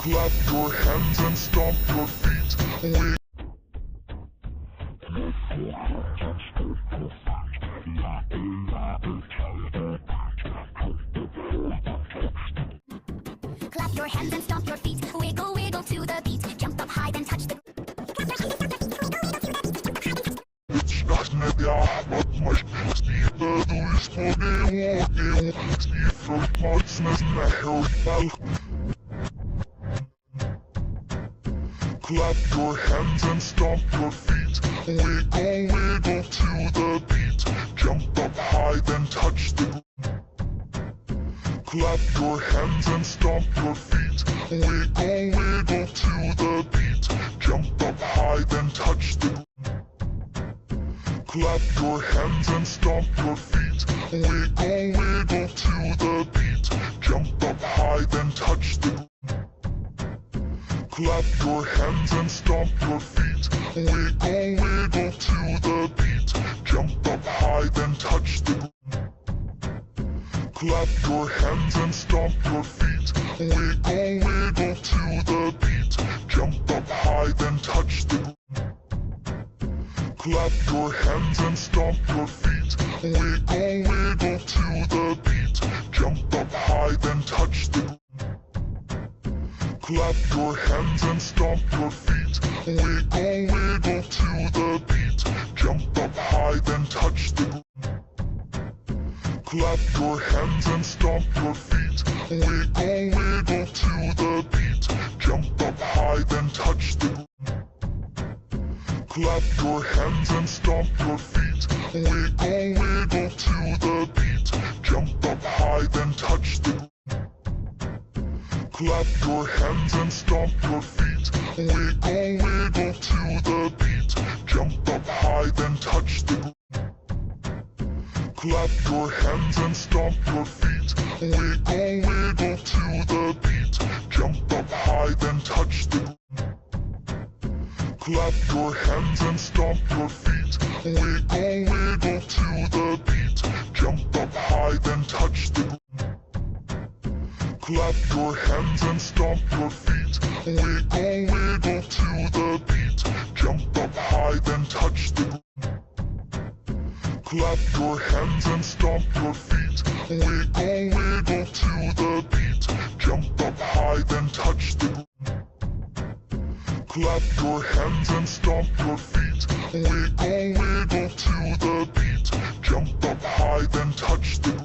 Clap your hands and stomp your feet. Wiggle. Clap your hands and stomp your feet. Wiggle, wiggle to the beat. Jump up high, then touch the. Clap your hands and stomp your feet. Wiggle, wiggle to the beat. Jump up high, then touch the. Clap your hands and stomp your feet. Wiggle, wiggle to the beat. Jump up high, then touch the. Clap your hands and stomp your feet. Wiggle, wiggle to the beat. Jump up high, then touch the. Clap your hands and stomp your feet. Wiggle, wiggle to the beat. Jump up high, then touch the. Clap your hands and stomp your feet. Wiggle, wiggle to the beat. Jump up high, then touch the. Clap your hands and stomp your feet. Wiggle, wiggle to the beat. Jump up high, then touch the. Clap your hands and stomp your feet. Wiggle, wiggle to the beat. Jump up high, then touch the. Clap your hands and stomp your feet. Wiggle, wiggle to the beat. Jump up high, then touch the. Clap your hands and stomp your feet. Wiggle, wiggle to the beat. Jump up high, then touch the. Clap your hands and stomp your feet. Wiggle, wiggle to the beat. Jump up high, then touch the. Clap your hands and stomp your feet. Wiggle, wiggle to the beat. Jump up high, then touch the. Clap your hands and stomp your feet. Wiggle, wiggle to the beat. Jump up high, then touch the. Clap your hands and stomp your feet. Wiggle, wiggle to the beat. Jump up high, then touch the. Clap your hands and stomp your feet. Wiggle, wiggle to the beat. Jump up high, then touch the. Clap your hands and stomp your feet. Wiggle, wiggle to the beat. Jump up high, then touch the.